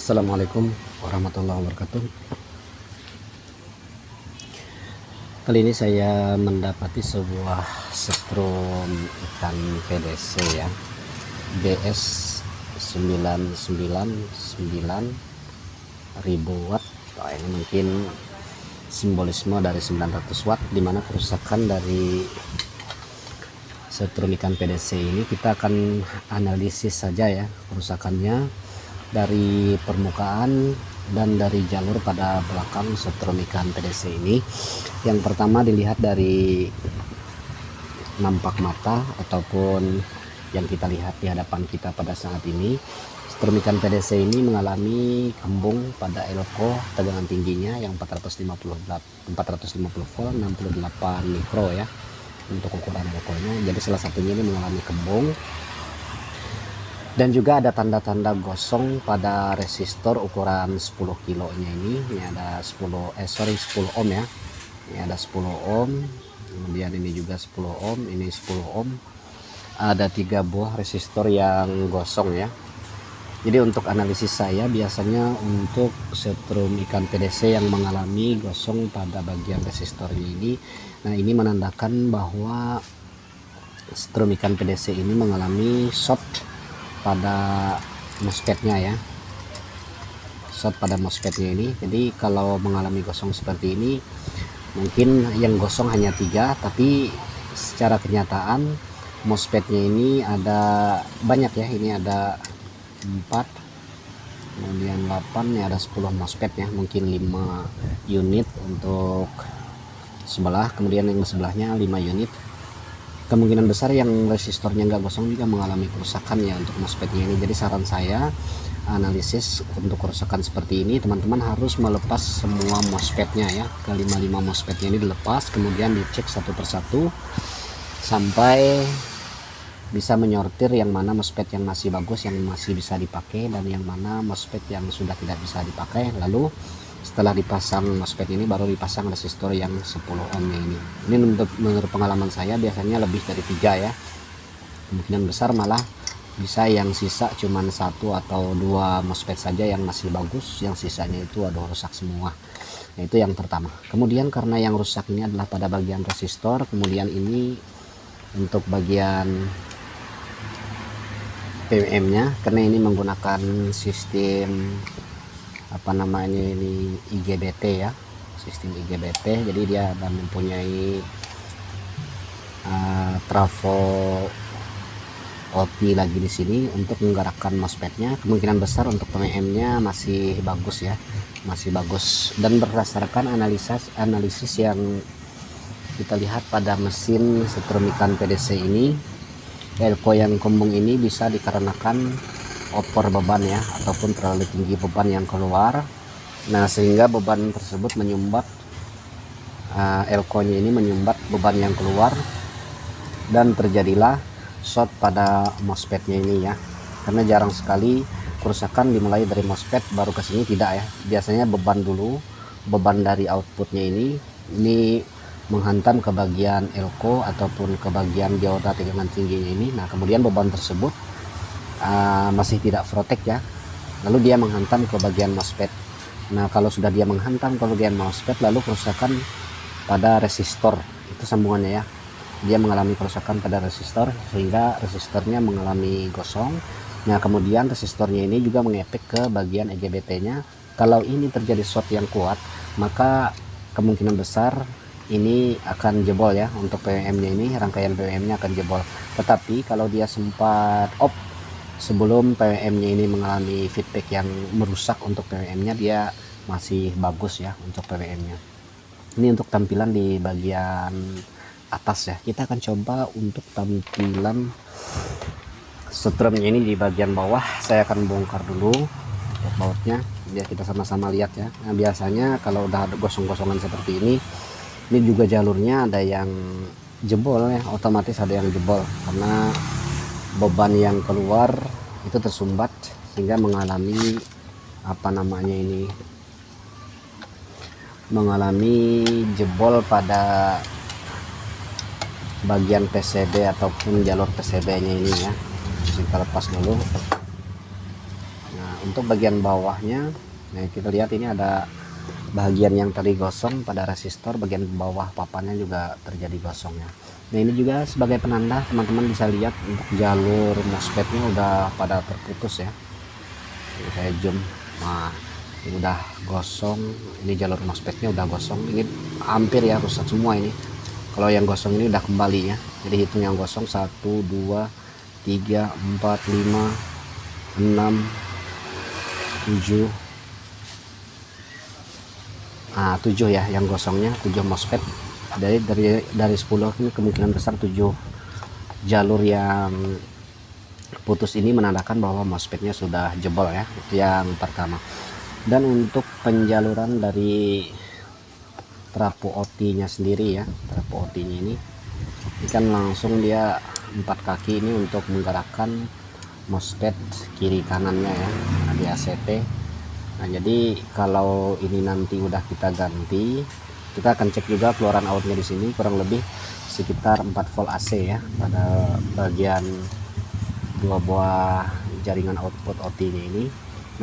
Assalamualaikum warahmatullahi wabarakatuh. Kali ini saya mendapati sebuah setrum ikan PDC ya, BS 999.000 watt. Ini mungkin simbolisme dari 900 watt, dimana kerusakan dari setrum ikan PDC ini kita akan analisis saja ya kerusakannya dari permukaan dan dari jalur pada belakang setrum ikan PDC ini. Yang pertama dilihat dari nampak mata ataupun yang kita lihat di hadapan kita pada saat ini. Setrum ikan PDC ini mengalami kembung pada elko tegangan tingginya yang 450 volt 68 mikro ya untuk ukuran elkonya. Jadi salah satunya ini mengalami kembung. Dan juga ada tanda-tanda gosong pada resistor ukuran 10 kilonya ini. Ini ada 10 ohm ya. Ini ada 10 ohm. Kemudian ini juga 10 ohm, ini 10 ohm. Ada 3 buah resistor yang gosong ya. Jadi untuk analisis saya biasanya untuk setrum ikan PDC yang mengalami gosong pada bagian resistornya ini, nah ini menandakan bahwa setrum ikan PDC ini mengalami short pada MOSFET-nya ya, short pada MOSFET-nya ini. Jadi kalau mengalami gosong seperti ini, mungkin yang gosong hanya 3, tapi secara kenyataan MOSFET-nya ini ada banyak ya. Ini ada 4, kemudian 8, ya ada 10 MOSFET ya, mungkin 5 unit untuk sebelah, kemudian yang sebelahnya 5 unit. Kemungkinan besar yang resistornya nggak gosong juga mengalami kerusakan ya untuk MOSFET-nya ini. Jadi saran saya analisis untuk kerusakan seperti ini, teman-teman harus melepas semua MOSFET-nya ya, ke 55 MOSFET-nya ini dilepas, kemudian dicek satu persatu sampai bisa menyortir yang mana MOSFET yang masih bagus, yang masih bisa dipakai, dan yang mana MOSFET yang sudah tidak bisa dipakai. Lalu setelah dipasang MOSFET ini baru dipasang resistor yang 10 ohm ini. Ini menurut pengalaman saya biasanya lebih dari 3 ya. Kemungkinan besar malah bisa yang sisa cuman 1 atau 2 MOSFET saja yang masih bagus, yang sisanya itu ada rusak semua. Nah, itu yang pertama. Kemudian karena yang rusak ini adalah pada bagian resistor, kemudian ini untuk bagian PWM-nya, karena ini menggunakan sistem apa namanya ini IGBT ya, sistem IGBT. Jadi dia mempunyai trafo OT lagi di sini untuk menggerakkan MOSFET-nya. Kemungkinan besar untuk PWM-nya masih bagus ya, masih bagus. Dan berdasarkan analisis yang kita lihat pada mesin setrum ikan PDC ini, elko yang kembung ini bisa dikarenakan over beban ya, ataupun terlalu tinggi beban yang keluar. Nah, sehingga beban tersebut menyumbat elko-nya ini menyumbat beban yang keluar, dan terjadilah short pada MOSFET-nya ini ya. Karena jarang sekali kerusakan dimulai dari MOSFET baru ke sini, tidak ya. Biasanya beban dulu, beban dari outputnya ini menghantam ke bagian elko ataupun ke bagian dioda tegangan tingginya ini. Nah, kemudian beban tersebut masih tidak protect ya, lalu dia menghantam ke bagian MOSFET. Nah, kalau sudah dia menghantam ke bagian MOSFET, lalu kerusakan pada resistor, itu sambungannya ya, dia mengalami kerusakan pada resistor sehingga resistornya mengalami gosong. Nah, kemudian resistornya ini juga mengefek ke bagian IGBT-nya. Kalau ini terjadi short yang kuat, maka kemungkinan besar ini akan jebol ya. Untuk PWM-nya ini, rangkaian PWM-nya akan jebol. Tetapi kalau dia sempat off sebelum PWM-nya ini mengalami feedback yang merusak, untuk PWM-nya dia masih bagus ya untuk PWM-nya. Ini untuk tampilan di bagian atas ya. Kita akan coba untuk tampilan setrumnya ini di bagian bawah. Saya akan bongkar dulu untuk bautnya biar kita sama-sama lihat ya. Nah, biasanya kalau udah ada gosong-gosongan seperti ini juga jalurnya ada yang jebol ya, otomatis ada yang jebol karena beban yang keluar itu tersumbat sehingga mengalami apa namanya ini, mengalami jebol pada bagian PCB ataupun jalur PCB nya ini ya. Kita lepas dulu. Nah, untuk bagian bawahnya, nah kita lihat ini ada bagian yang tadi gosong pada resistor, bagian bawah papannya juga terjadi gosongnya. Nah ini juga sebagai penanda teman-teman bisa lihat untuk jalur MOSFET-nya udah pada terputus ya. Jadi saya zoom, nah ini udah gosong, ini jalur MOSFET-nya udah gosong, ini hampir ya rusak semua ini. Kalau yang gosong ini udah kembali ya, jadi hitung yang gosong 1 2 3 4 5 6 7, 7 ya yang gosongnya, 7 MOSFET dari 10 ini kemungkinan besar 7 jalur yang putus ini menandakan bahwa MOSFET-nya sudah jebol ya, itu yang pertama. Dan untuk penjaluran dari trafo OT-nya sendiri ya, trafo OT-nya ini kan langsung dia 4 kaki ini untuk menggerakkan MOSFET kiri kanannya ya, di ACT. Nah jadi kalau ini nanti udah kita ganti, kita akan cek juga keluaran outnya di sini kurang lebih sekitar 4 volt AC ya pada bagian dua buah jaringan output OT-nya ini.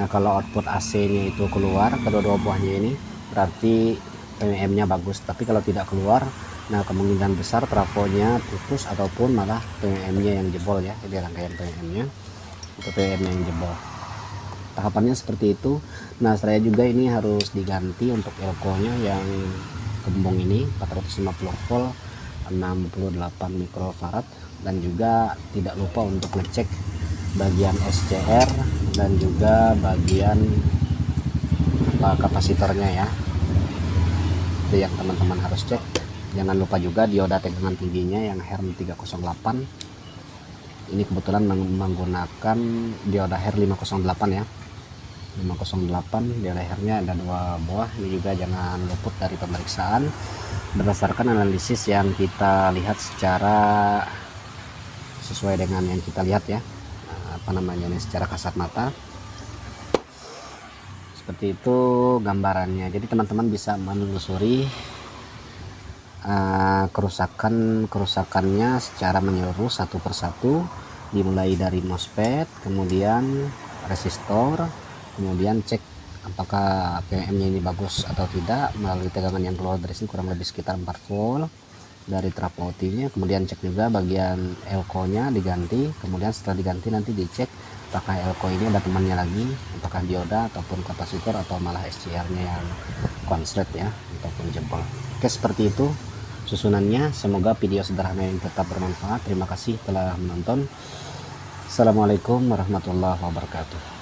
Nah kalau output AC-nya itu keluar kedua-dua buahnya ini, berarti PWM-nya bagus. Tapi kalau tidak keluar, nah kemungkinan besar trafonya putus ataupun malah PWM-nya yang jebol ya. Jadi rangkaian PWM-nya atau PWM-nya yang jebol. Tahapannya seperti itu. Nah saya juga ini harus diganti untuk elko-nya yang gembong ini 450 volt 68 mikrofarad, dan juga tidak lupa untuk ngecek bagian SCR dan juga bagian kapasitornya ya. Itu yang teman-teman harus cek. Jangan lupa juga dioda tegangan tingginya yang HERM 308. Ini kebetulan menggunakan dioda HER 508 ya, 508. Dioda HER-nya ada 2 buah. Ini juga jangan luput dari pemeriksaan berdasarkan analisis yang kita lihat secara sesuai dengan yang kita lihat ya, ini secara kasat mata. Seperti itu gambarannya. Jadi teman-teman bisa menelusuri kerusakannya secara menyeluruh satu persatu, dimulai dari MOSFET, kemudian resistor, kemudian cek apakah PWM-nya ini bagus atau tidak melalui tegangan yang keluar dari sini kurang lebih sekitar 4 volt dari trafo OT-nya. Kemudian cek juga bagian elko-nya diganti, kemudian setelah diganti nanti dicek apakah elko ini ada temannya lagi, apakah dioda ataupun kapasitor atau malah SCR-nya yang konslet ya ataupun jebol. Oke, seperti itu susunannya. Semoga video sederhana ini tetap bermanfaat. Terima kasih telah menonton. Assalamualaikum warahmatullahi wabarakatuh.